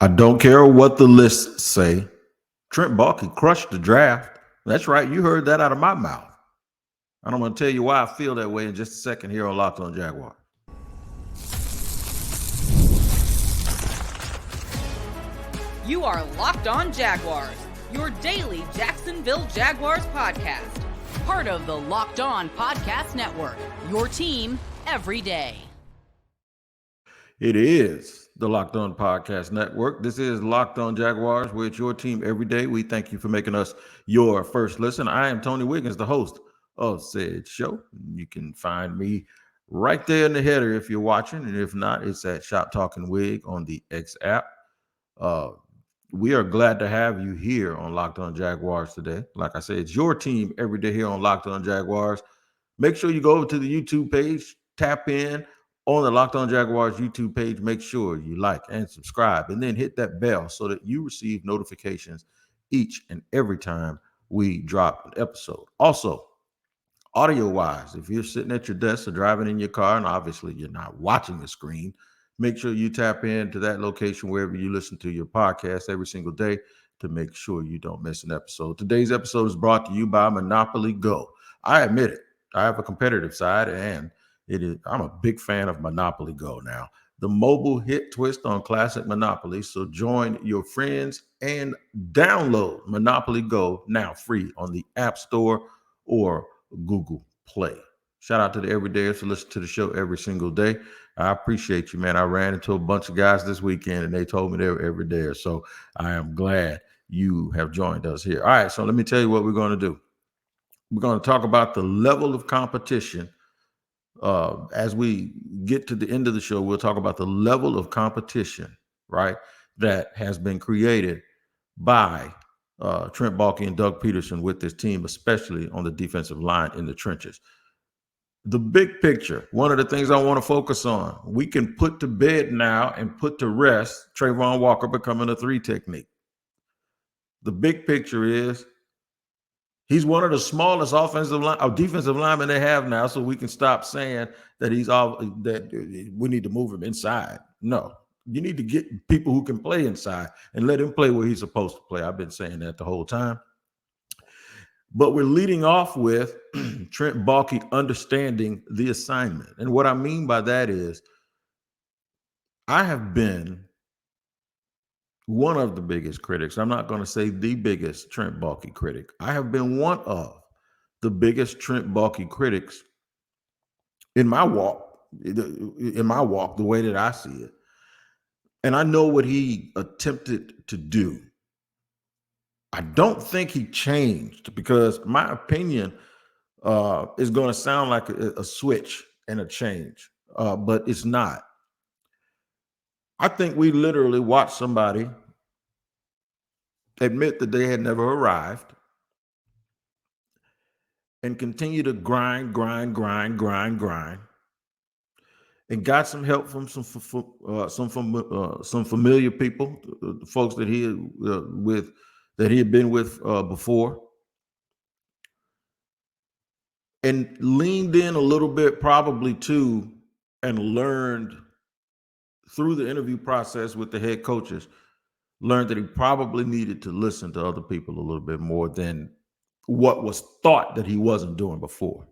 I don't care what the lists say. Trent Baalke crushed the draft. That's right. You heard that out of my mouth. And I'm going to tell you why I feel that way in just a second here on Locked On Jaguars. You are Locked On Jaguars, your daily Jacksonville Jaguars podcast. Part of the Locked On Podcast Network, your team every day. It is the Locked On Podcast Network. This is Locked On Jaguars. We're at your team every day. We thank you for making us your first listen. I am Tony Wiggins, the host of said show. You can find me right there in the header if you're watching, and if not, it's at Shop Talking Wig on the X app. We are glad to have you here on Locked On Jaguars today. Like I said, it's your team every day here on Locked On Jaguars. Make sure you go over to the YouTube page, tap in on the Locked On Jaguars YouTube page. Make sure you like and subscribe, and then hit that bell so that you receive notifications each and every time we drop an episode. Also, audio-wise, if you're sitting at your desk or driving in your car, and obviously you're not watching the screen, make sure you tap into that location wherever you listen to your podcast every single day to make sure you don't miss an episode. Today's episode is brought to you by Monopoly Go. I admit it. I have a competitive side, and I'm a big fan of Monopoly Go now. The mobile hit twist on classic Monopoly. So join your friends and download Monopoly Go now free on the App Store or Google Play. Shout out to the everydayers who listen to the show every single day. I appreciate you, man. I ran into a bunch of guys this weekend, and they told me they were everydayers. So I am glad you have joined us here. All right, so let me tell you what we're going to do. We're going to talk about the level of competition. As we get to the end of the show, we'll talk about the level of competition, right, that has been created by Trent Baalke and Doug Peterson with this team, especially on the defensive line in the trenches. The big picture, one of the things I want to focus on, we can put to bed now and put to rest Trayvon Walker becoming a 3 technique. The big picture is he's one of the smallest defensive linemen they have now, so we can stop saying that that we need to move him inside. No, you need to get people who can play inside and let him play where he's supposed to play. I've been saying that the whole time. But we're leading off with Trent Baalke understanding the assignment. And what I mean by that is I have been one of the biggest critics. I'm not going to say the biggest Trent Baalke critic. I have been one of the biggest Trent Baalke critics in my walk, the way that I see it. And I know what he attempted to do. I don't think he changed, because my opinion is going to sound like a switch and a change, but it's not. I think we literally watched somebody admit that they had never arrived and continue to grind, and got some help from some familiar people, the folks that he had been with before, and leaned in a little bit probably too, and learned through the interview process with the head coaches, learned that he probably needed to listen to other people a little bit more than what was thought that he wasn't doing before.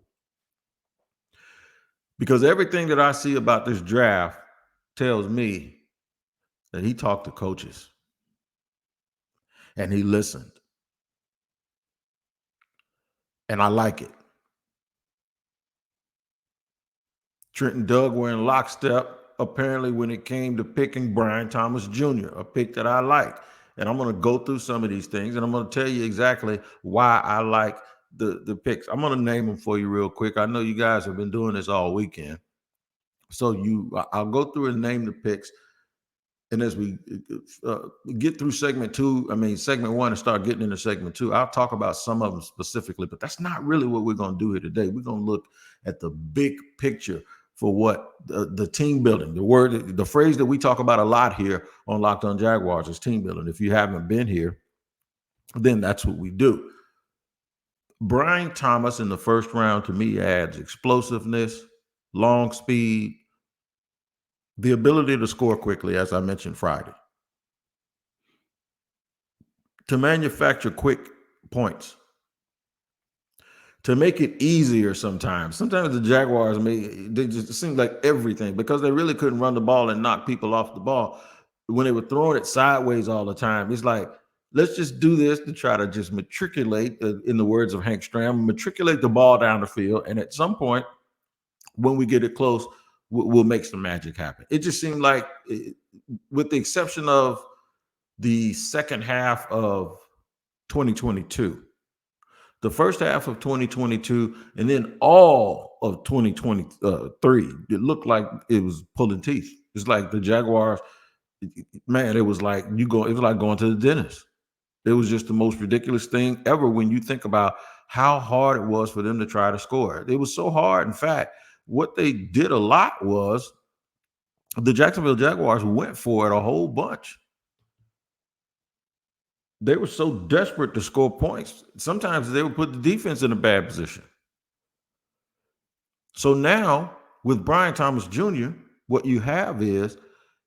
Because everything that I see about this draft tells me that he talked to coaches and he listened. And I like it. Trent and Doug were in lockstep, apparently, when it came to picking Brian Thomas Jr., a pick that I like. And I'm going to go through some of these things, and I'm going to tell you exactly why I like the picks. I'm going to name them for you real quick. I know you guys have been doing this all weekend. So I'll go through and name the picks. And as we get through segment one, and start getting into segment two, I'll talk about some of them specifically, but that's not really what we're going to do here today. We're going to look at the big picture for what the team building, the phrase that we talk about a lot here on Locked On Jaguars is team building. If you haven't been here, then that's what we do. Brian Thomas in the first round, to me, adds explosiveness, long speed, the ability to score quickly, as I mentioned Friday. to manufacture quick points, to make it easier sometimes. Sometimes the Jaguars, they just, it seemed like everything, because they really couldn't run the ball and knock people off the ball. When they were throwing it sideways all the time, it's like, let's just do this to try to just matriculate, in the words of Hank Stram, matriculate the ball down the field. And at some point, when we get it close, we'll make some magic happen. It just seemed like, with the exception of the second half of 2022, the first half of 2022, and then all of 2023, it looked like it was pulling teeth. It's like the Jaguars, man, it was like it was like going to the dentist. It was just the most ridiculous thing ever when you think about how hard it was for them to try to score. It was so hard. In fact, what they did a lot was the Jacksonville Jaguars went for it a whole bunch. They were so desperate to score points. Sometimes they would put the defense in a bad position. So now with Brian Thomas Jr., what you have is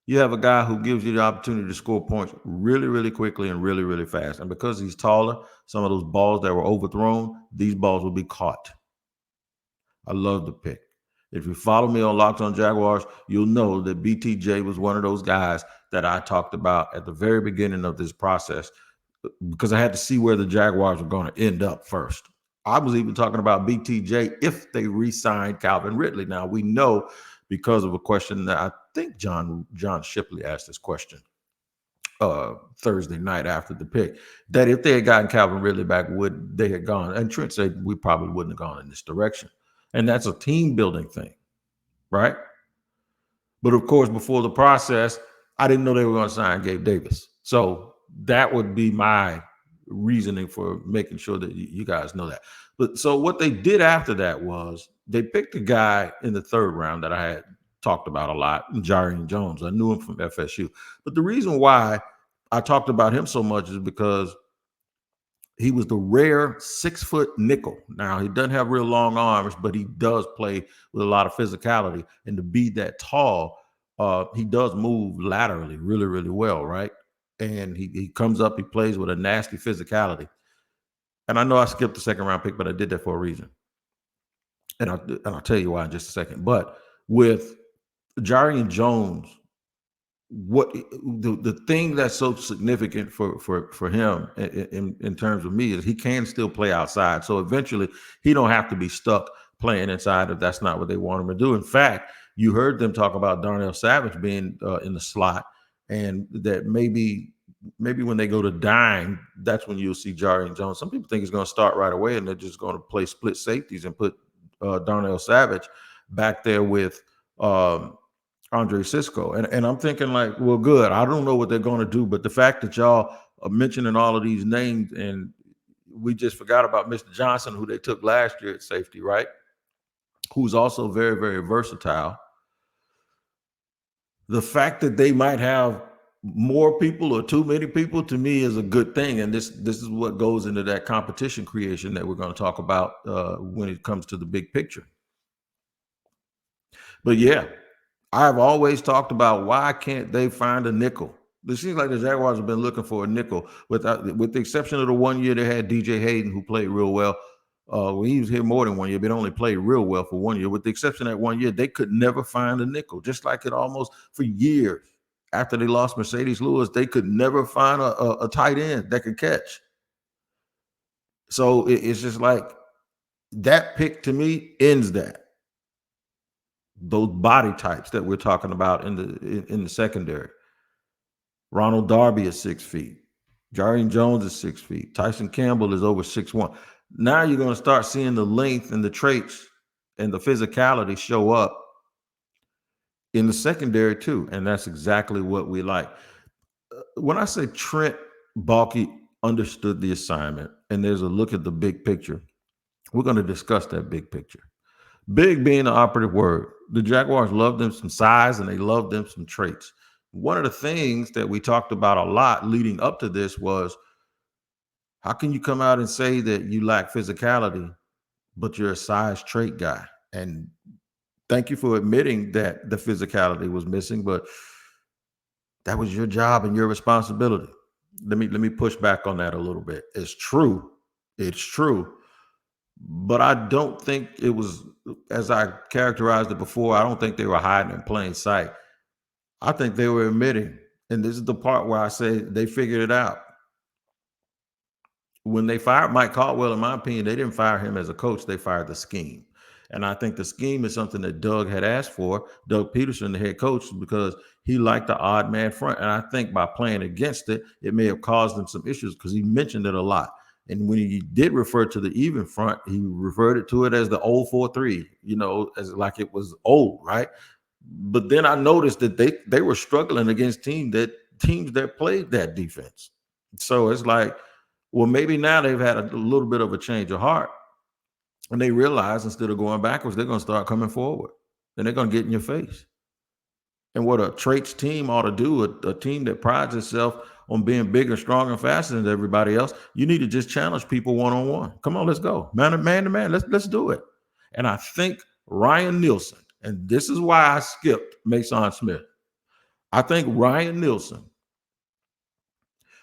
you have a guy who gives you the opportunity to score points really, really quickly and really, really fast. And because he's taller, some of those balls that were overthrown, these balls will be caught. I love the pick. If you follow me on Locked On Jaguars, you'll know that BTJ was one of those guys that I talked about at the very beginning of this process, because I had to see where the Jaguars were going to end up first. I was even talking about BTJ if they re-signed Calvin Ridley. Now, we know, because of a question that I think John Shipley asked this question Thursday night after the pick, that if they had gotten Calvin Ridley back, would they have gone? And Trent said we probably wouldn't have gone in this direction. And that's a team building thing, right? But of course, before the process, I didn't know they were going to sign Gabe Davis. So that would be my reasoning for making sure that you guys know that. But so what they did after that was they picked a guy in the third round that I had talked about a lot, Jaguars Jones. I knew him from FSU. But the reason why I talked about him so much is because he was the rare 6-foot nickel. Now, he doesn't have real long arms, but he does play with a lot of physicality. And to be that tall, he does move laterally really, really well, right? And he comes up, he plays with a nasty physicality. And I know I skipped the second round pick, but I did that for a reason. And I'll tell you why in just a second. But with Jaguars Jones, what the thing that's so significant for him in terms of me is he can still play outside. So eventually he don't have to be stuck playing inside if that's not what they want him to do. In fact, you heard them talk about Darnell Savage being in the slot, and that maybe when they go to dime, that's when you'll see Jaguars Jones. Some people think he's going to start right away and they're just going to play split safeties and put Darnell Savage back there with Andre Cisco. And I'm thinking like, well, good. I don't know what they're going to do, but the fact that y'all are mentioning all of these names, and we just forgot about Mr. Johnson, who they took last year at safety, right? Who's also very, very versatile. The fact that they might have more people or too many people, to me, is a good thing. And this is what goes into that competition creation that we're going to talk about when it comes to the big picture. But yeah, I've always talked about why can't they find a nickel? It seems like the Jaguars have been looking for a nickel, with the exception of the 1 year they had DJ Hayden, who played real well. He was here more than 1 year, but only played real well for 1 year. With the exception of that 1 year, they could never find a nickel, just like it almost for years. After they lost Mercedes Lewis, they could never find a tight end that could catch. So it's just like that pick to me ends that. Those body types that we're talking about in the secondary. Ronald Darby is 6 feet. Jaguars Jones is 6 feet. Tyson Campbell is over 6'1". Now you're going to start seeing the length and the traits and the physicality show up in the secondary too. And that's exactly what we like. When I say Trent Baalke understood the assignment and there's a look at the big picture, we're going to discuss that big picture. Big being the operative word. The Jaguars love them some size and they love them some traits. One of the things that we talked about a lot leading up to this was, how can you come out and say that you lack physicality, but you're a size trait guy? And thank you for admitting that the physicality was missing, but that was your job and your responsibility. let me push back on that a little bit. It's true. It's true. But I don't think it was, as I characterized it before, I don't think they were hiding in plain sight. I think they were admitting, and this is the part where I say they figured it out. When they fired Mike Caldwell, in my opinion, they didn't fire him as a coach. They fired the scheme. And I think the scheme is something that Doug had asked for, Doug Peterson, the head coach, because he liked the odd man front. And I think by playing against it, it may have caused them some issues because he mentioned it a lot. And when he did refer to the even front, he referred to it as the old 4-3, as like it was old, right? But then I noticed that they were struggling against teams that played that defense. So it's like, well, maybe now they've had a little bit of a change of heart, and they realize instead of going backwards, they're going to start coming forward, and they're going to get in your face. And what a traits team ought to do, a team that prides itself on being bigger, stronger, and faster than everybody else, you need to just challenge people one-on-one. Come on, let's go. Man to man, let's do it. And I think Ryan Nielsen, and this is why I skipped Mason Smith. I think Ryan Nielsen,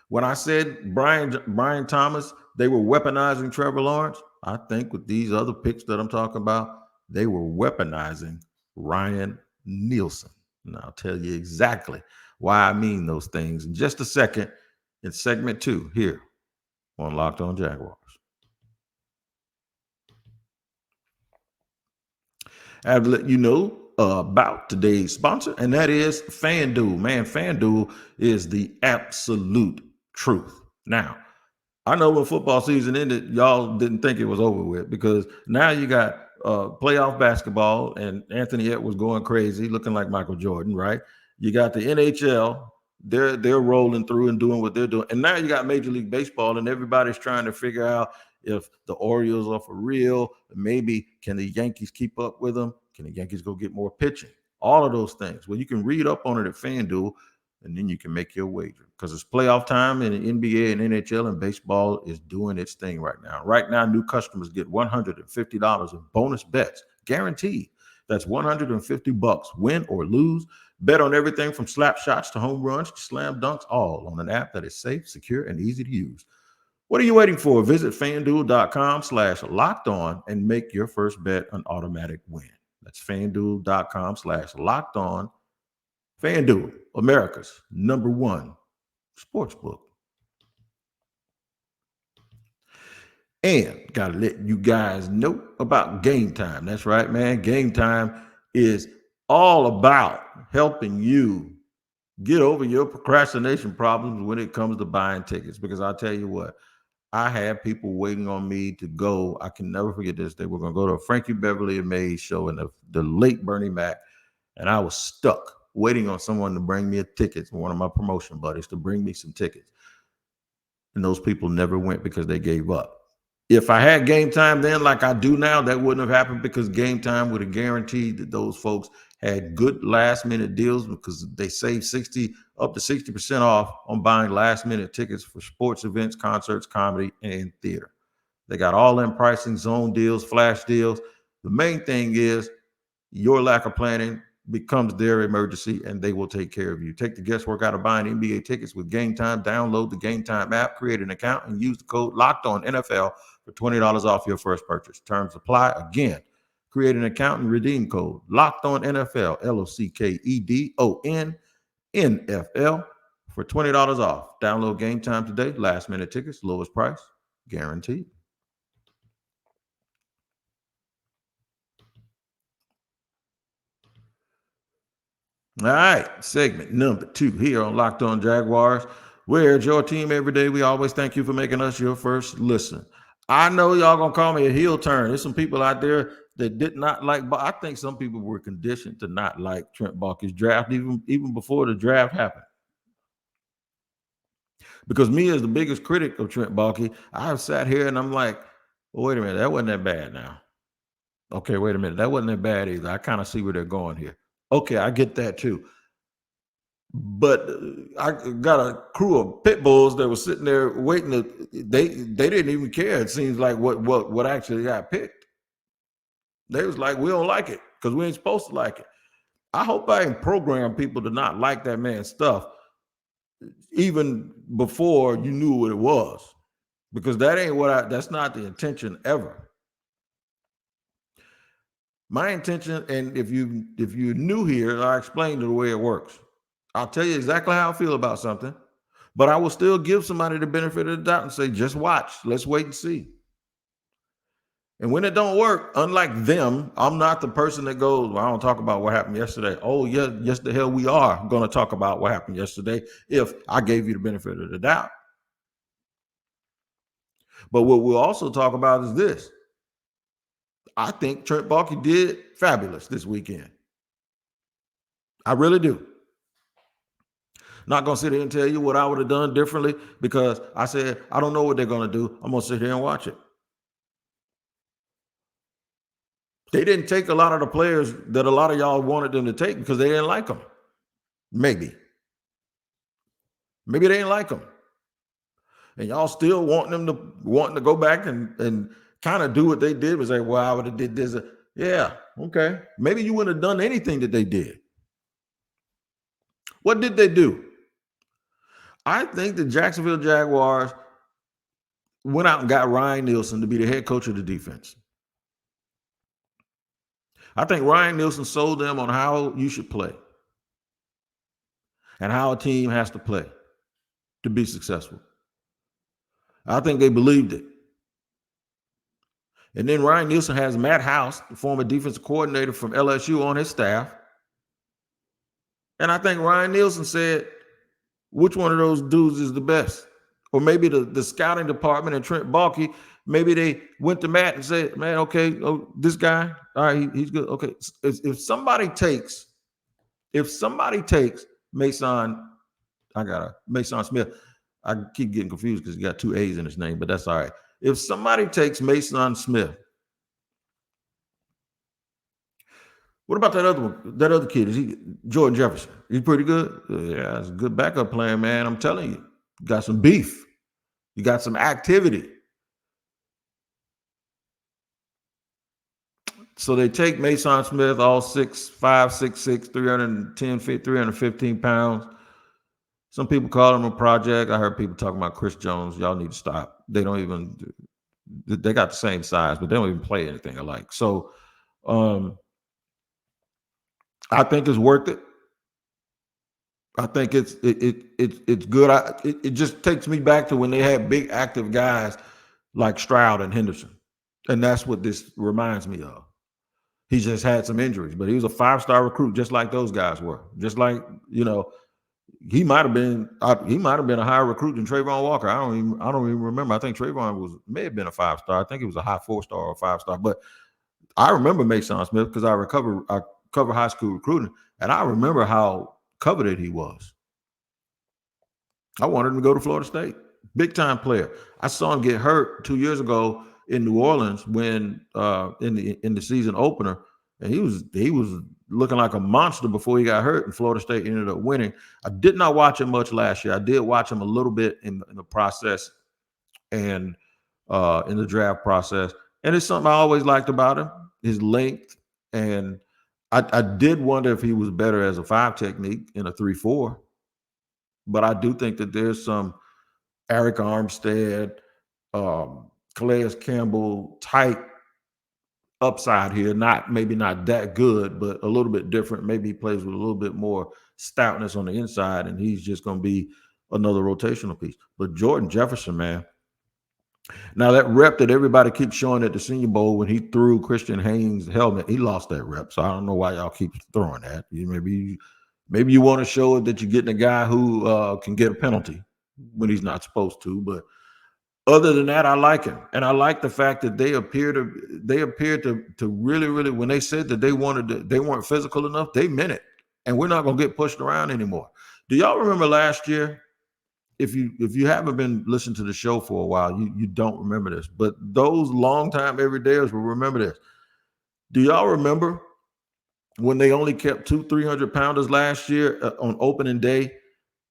when I said Brian Thomas, they were weaponizing Trevor Lawrence, I think with these other picks that I'm talking about, they were weaponizing Ryan Nielsen. And I'll tell you exactly why I mean those things in just a second in segment 2 here on Locked On Jaguars. I have to let you know about today's sponsor, and that is FanDuel. Man, FanDuel is the absolute truth. Now, I know when football season ended, y'all didn't think it was over with because now you got playoff basketball and Anthony Edwards going crazy, looking like Michael Jordan, right? You got the NHL, they're rolling through and doing what they're doing. And now you got Major League Baseball, and everybody's trying to figure out if the Orioles are for real. Maybe can the Yankees keep up with them? Can the Yankees go get more pitching? All of those things. Well, you can read up on it at FanDuel, and then you can make your wager because it's playoff time in the NBA and NHL, and baseball is doing its thing right now. Right now, new customers get $150 in bonus bets, guaranteed. That's $150, win or lose. Bet on everything from slap shots to home runs to slam dunks, all on an app that is safe, secure, and easy to use. What are you waiting for? Visit FanDuel.com/lockedon and make your first bet an automatic win. That's FanDuel.com/lockedon. FanDuel, America's #1 sportsbook. And got to let you guys know about Gametime. That's right, man. Gametime is all about helping you get over your procrastination problems when it comes to buying tickets. Because I'll tell you what, I had people waiting on me to go. I can never forget this. They were going to go to a Frankie Beverly and Mays show in the late Bernie Mac. And I was stuck waiting on someone to bring me a ticket, one of my promotion buddies to bring me some tickets. And those people never went because they gave up. If I had Gametime then like I do now, that wouldn't have happened because Gametime would have guaranteed that those folks had good last minute deals because they saved up to 60% off on buying last minute tickets for sports events, concerts, comedy, and theater. They got all in pricing, zone deals, flash deals. The main thing is your lack of planning becomes their emergency, and they will take care of you. Take the guesswork out of buying NBA tickets with Gametime. Download the Gametime app, create an account, and use the code LOCKEDONNFL for $20 off your first purchase. Terms apply. Again, create an account and redeem code LOCKEDONNFL, LOCKEDONNFL for $20 off. Download Gametime today. Last minute tickets, lowest price, guaranteed. All right, segment number 2 here on Locked On Jaguars. We're your team every day. We always thank you for making us your first listen. I know y'all gonna call me a heel turn. There's some people out there that did not like, but I think some people were conditioned to not like Trent Baalke's draft even before the draft happened. Because me as the biggest critic of Trent Baalke, I've sat here and I'm like, well, wait a minute, that wasn't that bad now. Okay, wait a minute, that wasn't that bad either. I kind of see where they're going here. Okay, I get that too. But I got a crew of pit bulls that were sitting there waiting they didn't even care. It seems like what actually got picked. They was like, we don't like it because we ain't supposed to like it. I hope I can program people to not like that man's stuff. even before you knew what it was, because that's not the intention ever. My intention, and if you're new here, I explain the way it works. I'll tell you exactly how I feel about something, but I will still give somebody the benefit of the doubt and say, just watch, let's wait and see. And when it don't work, unlike them, I'm not the person that goes, well, I don't talk about what happened yesterday. Oh, yeah, yes, the hell we are going to talk about what happened yesterday if I gave you the benefit of the doubt. But what we'll also talk about is this. I think Trent Baalke did fabulous this weekend. I really do. Not going to sit here and tell you what I would have done differently because I said, I don't know what they're going to do. I'm going to sit here and watch it. They didn't take a lot of the players that a lot of y'all wanted them to take because they didn't like them. Maybe they didn't like them. And y'all still wanting to go back and kind of do what they did, was say, well, I would have did this. Yeah, okay. Maybe you wouldn't have done anything that they did. What did they do? I think the Jacksonville Jaguars went out and got Ryan Nielsen to be the head coach of the defense. I think Ryan Nielsen sold them on how you should play and how a team has to play to be successful. I think they believed it. And then Ryan Nielsen has Matt House, the former defensive coordinator from LSU, on his staff. And I think Ryan Nielsen said, which one of those dudes is the best? Or maybe the scouting department and Trent Baalke, maybe they went to Matt and said, man, okay, this guy, all right, he's good. Okay, if somebody takes Mason Smith, I keep getting confused because he got 2 A's in his name, but that's all right. If somebody takes Mason Smith, what about that other one? That other kid, is he Jordan Jefferson? He's pretty good. Yeah, he's a good backup plan, man. I'm telling you, you got some beef. You got some activity. So they take Mason Smith, all 6'5", 6'6", 315 pounds. Some people call him a project. I heard people talking about Chris Jones. Y'all need to stop. They got the same size, but they don't even play anything alike. So I think it's worth it. I think it's good. It just takes me back to when they had big active guys like Stroud and Henderson. And that's what this reminds me of. He just had some injuries, but he was a 5-star recruit, just like those guys were. Just like, he might have been a higher recruit than Trayvon Walker. I don't even remember. I think Trayvon may have been a 5-star. I think he was a high 4-star or 5-star. But I remember Mason Smith because I cover high school recruiting, and I remember how coveted he was. I wanted him to go to Florida State. Big time player. I saw him get hurt 2 years ago in New Orleans when in the season opener, and he was looking like a monster before he got hurt, and Florida State ended up winning. I did not watch him much last year. I did watch him a little bit in the process and in the draft process, and it's something I always liked about him, his length. And I did wonder if he was better as a 5 technique in a 3-4, but I do think that there's some Eric Armstead, Calais Campbell type upside here. Maybe not that good, but a little bit different. Maybe he plays with a little bit more stoutness on the inside, and he's just going to be another rotational piece. But Jordan Jefferson, man. Now that rep that everybody keeps showing at the Senior Bowl when he threw Christian Haynes' helmet, he lost that rep. So I don't know why y'all keep throwing that. Maybe you want to show it that you're getting a guy who can get a penalty when he's not supposed to. But other than that, I like him, and I like the fact that they appeared to really, really, when they said that they weren't physical enough, they meant it, and we're not going to get pushed around anymore. Do y'all remember last year? If you haven't been listening to the show for a while, you don't remember this, but those longtime everydayers will remember this. Do y'all remember when they only kept 200-300 pounders last year on opening day,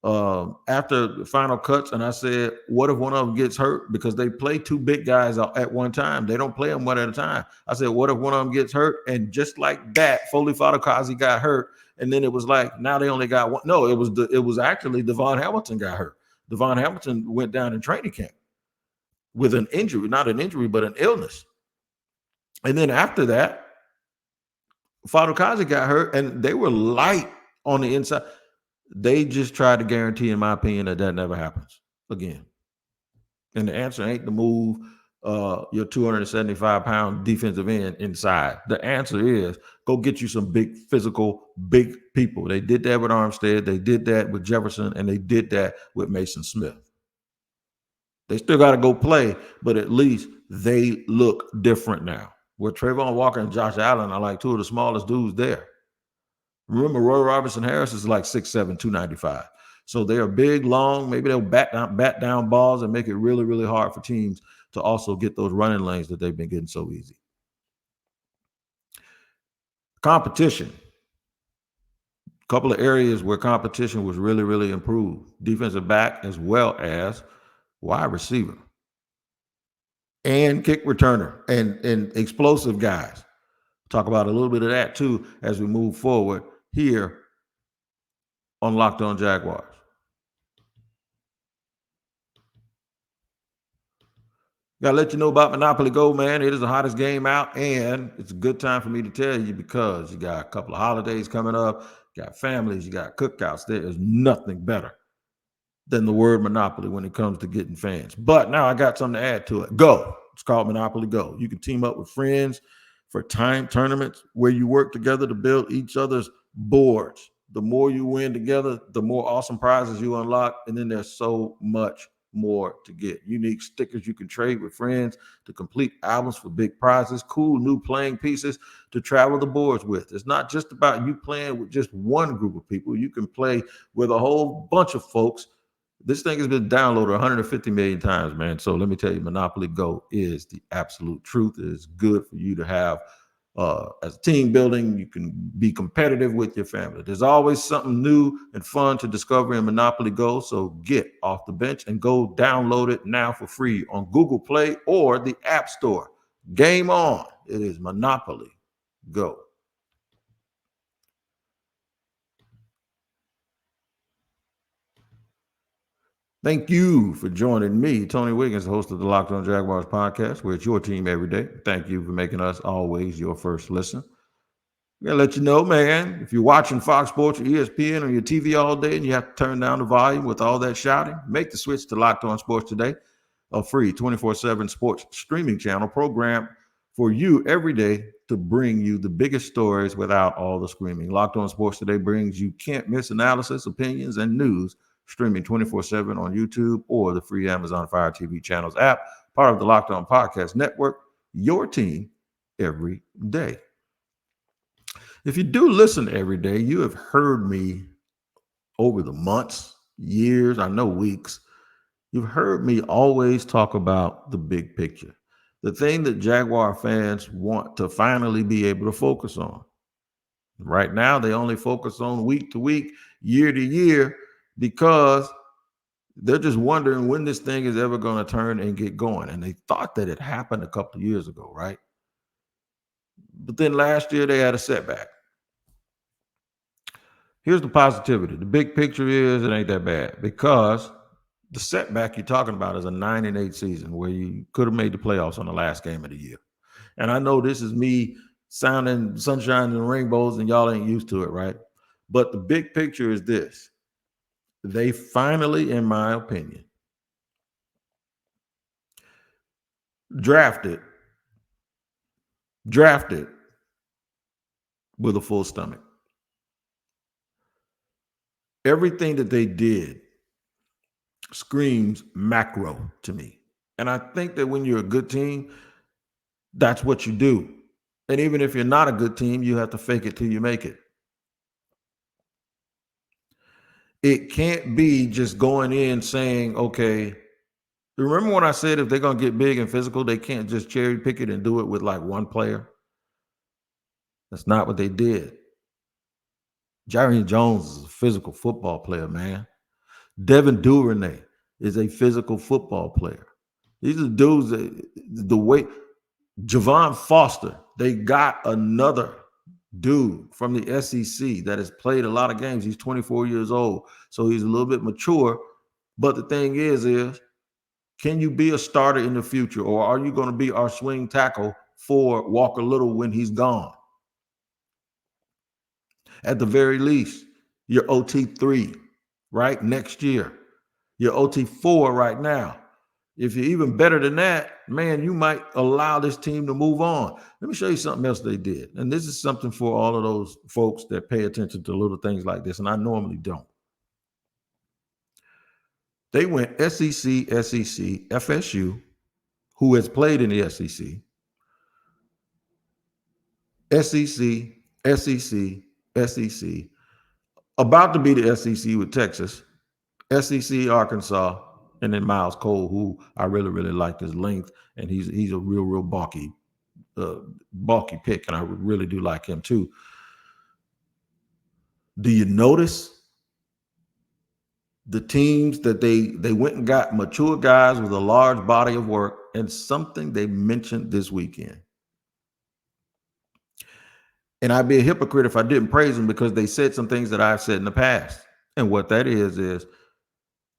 after the final cuts, and I said, what if one of them gets hurt? Because they play two big guys at one time. They don't play them one at a time. I said, what if one of them gets hurt? And just like that, Foley Fatukasi got hurt. And then it was like, now they only got one. No, it was actually Devon Hamilton got hurt. Devon Hamilton went down in training camp with an injury, not an injury, but an illness. And then after that, Fatukasi got hurt, and they were light on the inside. They just tried to guarantee, in my opinion, that never happens again. And the answer ain't to move your 275-pound defensive end inside. The answer is go get you some big, physical, big people. They did that with Armstead. They did that with Jefferson, and they did that with Mason Smith. They still got to go play, but at least they look different now. Where Trayvon Walker and Josh Allen are like two of the smallest dudes there. Remember, Roy Robertson Harris is like 6'7", 295. So they are big, long. Maybe they'll bat down balls and make it really, really hard for teams to also get those running lanes that they've been getting so easy. Competition. A couple of areas where competition was really, really improved. Defensive back as well as wide receiver. And kick returner and explosive guys. Talk about a little bit of that too as we move forward here on Locked On Jaguars. Gotta let you know about Monopoly Go, man. It is the hottest game out, and it's a good time for me to tell you because you got a couple of holidays coming up, you got families, you got cookouts. There is nothing better than the word Monopoly when it comes to getting fans. But now I got something to add to it. Go. It's called Monopoly Go. You can team up with friends for time tournaments where you work together to build each other's boards. The more you win together, the more awesome prizes you unlock. And then there's so much more to get. Unique stickers you can trade with friends to complete albums for big prizes, cool new playing pieces to travel the boards with. It's not just about you playing with just one group of people. You can play with a whole bunch of folks. This thing has been downloaded 150 million times, man. So let me tell you, Monopoly Go is the absolute truth. It is good for you to have as a team building. You can be competitive with your family. There's always something new and fun to discover in Monopoly Go. So get off the bench and go download it now for free on Google Play or the App Store. Game on. It is Monopoly Go. Thank you for joining me, Tony Wiggins, host of the Locked On Jaguars podcast, where it's your team every day. Thank you for making us always your first listen. I'm going to let you know, man, if you're watching Fox Sports or ESPN on your TV all day and you have to turn down the volume with all that shouting, make the switch to Locked On Sports Today, a free 24/7 sports streaming channel program for you every day to bring you the biggest stories without all the screaming. Locked On Sports Today brings you can't-miss analysis, opinions, and news streaming 24/7 on YouTube or the free Amazon Fire TV channels app, part of the Locked On Podcast Network, your team every day. If you do listen every day, you have heard me over the months, years, I know weeks, you've heard me always talk about the big picture, the thing that Jaguar fans want to finally be able to focus on. Right now, they only focus on week to week, year to year, because they're just wondering when this thing is ever going to turn and get going. And they thought that it happened a couple of years ago, right? But then last year they had a setback. Here's the positivity. The big picture is it ain't that bad because the setback you're talking about is a 9-8 season where you could have made the playoffs on the last game of the year. And I know this is me sounding sunshine and rainbows and y'all ain't used to it, right? But the big picture is this. They finally, in my opinion, drafted with a full stomach. Everything that they did screams macro to me. And I think that when you're a good team, that's what you do. And even if you're not a good team, you have to fake it till you make it. It can't be just going in saying, okay, remember when I said if they're going to get big and physical, they can't just cherry pick it and do it with like one player? That's not what they did. Jerry Jones is a physical football player, man. Devin Duvernay is a physical football player. These are dudes that the way Javon Foster, they got another dude from the SEC that has played a lot of games. He's 24 years old, so he's a little bit mature. But the thing is can you be a starter in the future, or are you going to be our swing tackle for Walker Little when he's gone? At the very least, you're OT3, right? Next year. You're OT4 right now. If you're even better than that, man, you might allow this team to move on. Let me show you something else they did. And this is something for all of those folks that pay attention to little things like this, and I normally don't. They went SEC, FSU, who has played in the SEC, SEC, about to be the SEC with Texas, SEC, Arkansas, and then Miles Cole, who I really, really like his length, and he's a real bulky pick, and I really do like him too. Do you notice the teams that they went and got mature guys with a large body of work, and something they mentioned this weekend? And I'd be a hypocrite if I didn't praise them, because they said some things that I've said in the past. And what that is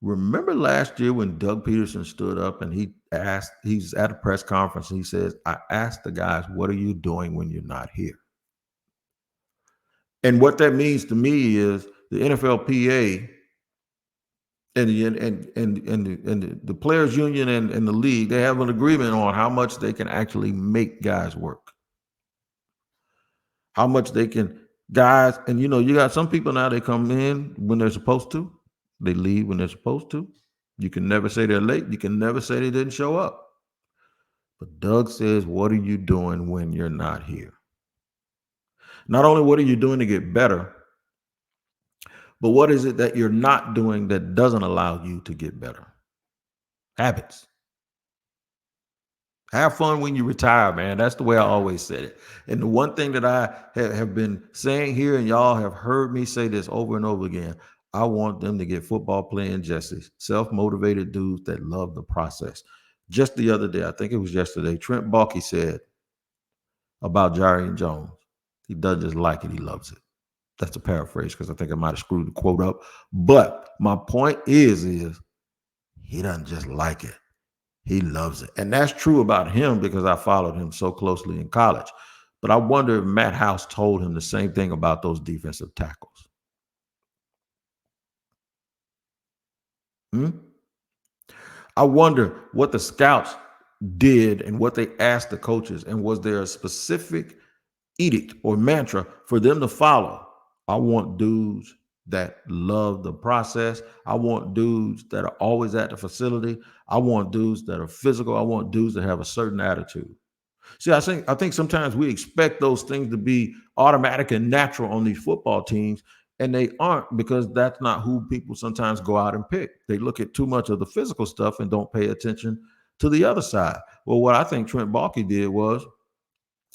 remember last year when Doug Peterson stood up and he's at a press conference, and he says, I asked the guys, what are you doing when you're not here? And what that means to me is the NFLPA and the players union and the league, they have an agreement on how much they can actually make guys work. How much they can, guys, and you got some people now, they come in when they're supposed to. They leave when they're supposed to. You can never say they're late. You can never say they didn't show up. But Doug says, what are you doing when you're not here? Not only what are you doing to get better, but what is it that you're not doing that doesn't allow you to get better? Habits. Have fun when you retire, man. That's the way I always said it. And the one thing that I have been saying here, and y'all have heard me say this over and over again, I want them to get football playing Jessies, self-motivated dudes that love the process. Just the other day, I think it was yesterday, Trent Baalke said about Jaguars Jones, he doesn't just like it, he loves it. That's a paraphrase, because I think I might have screwed the quote up. But my point is he doesn't just like it. He loves it. And that's true about him, because I followed him so closely in college. But I wonder if Matt House told him the same thing about those defensive tackles. I wonder what the scouts did and what they asked the coaches, and was there a specific edict or mantra for them to follow? I want dudes that love the process. I want dudes that are always at the facility. I want dudes that are physical. I want dudes that have a certain attitude. See, I think sometimes we expect those things to be automatic and natural on these football teams, and they aren't, because that's not who people sometimes go out and pick. They look at too much of the physical stuff and don't pay attention to the other side. Well, what I think Trent Baalke did was,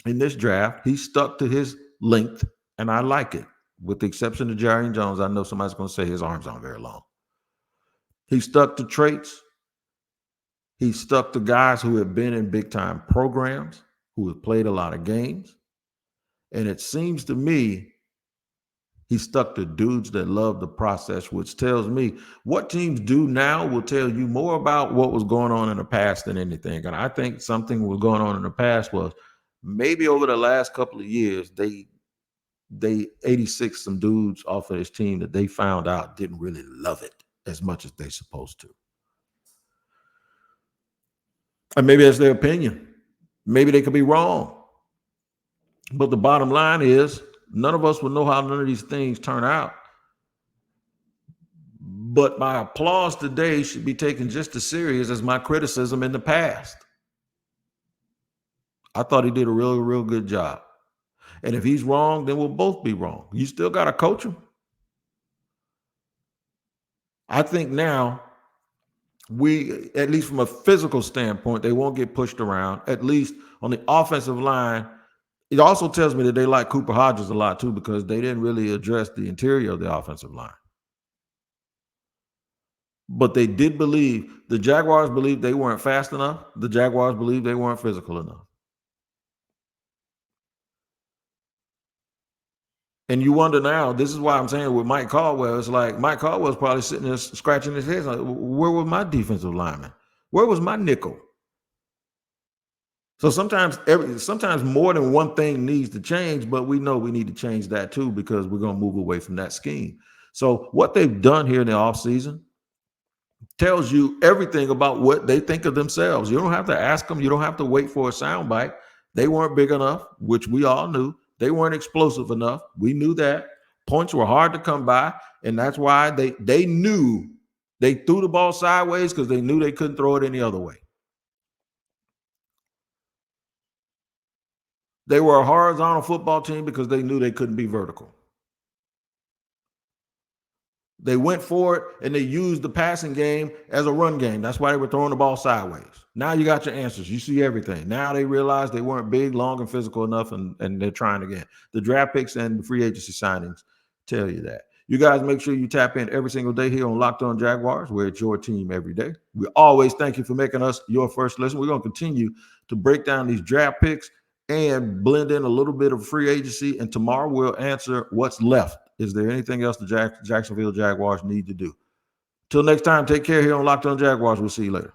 in this draft, he stuck to his length, and I like it. With the exception of Jaguars Jones, I know somebody's going to say his arms aren't very long. He stuck to traits. He stuck to guys who have been in big-time programs, who have played a lot of games. And it seems to me he stuck to dudes that love the process, which tells me what teams do now will tell you more about what was going on in the past than anything. And I think something was going on in the past was maybe over the last couple of years, they 86 some dudes off of this team that they found out didn't really love it as much as they're supposed to. And maybe that's their opinion. Maybe they could be wrong. But the bottom line is, none of us will know how none of these things turn out. But my applause today should be taken just as serious as my criticism in the past. I thought he did a real good job. And if he's wrong, then we'll both be wrong. You still got to coach him. I think now, at least from a physical standpoint, they won't get pushed around, at least on the offensive line. It also tells me that they like Cooper Hodges a lot too, because they didn't really address the interior of the offensive line. But they did believe, the Jaguars believed they weren't fast enough. The Jaguars believed they weren't physical enough. And you wonder now, this is why I'm saying with Mike Caldwell, it's like Mike Caldwell's probably sitting there scratching his head. Like, where was my defensive lineman? Where was my nickel? So sometimes more than one thing needs to change, but we know we need to change that too because we're going to move away from that scheme. So what they've done here in the offseason tells you everything about what they think of themselves. You don't have to ask them. You don't have to wait for a soundbite. They weren't big enough, which we all knew. They weren't explosive enough. We knew that. Points were hard to come by, and that's why they knew they threw the ball sideways because they knew they couldn't throw it any other way. They were a horizontal football team because they knew they couldn't be vertical. They went for it, and they used the passing game as a run game. That's why they were throwing the ball sideways. Now you got your answers. You see everything. Now they realize they weren't big, long, and physical enough, and they're trying again. The draft picks and the free agency signings tell you that. You guys make sure you tap in every single day here on Locked On Jaguars, where it's your team every day. We always thank you for making us your first listen. We're going to continue to break down these draft picks and blend in a little bit of free agency. And tomorrow we'll answer what's left. Is there anything else the Jacksonville Jaguars need to do? Till next time, take care here on Locked On Jaguars. We'll see you later.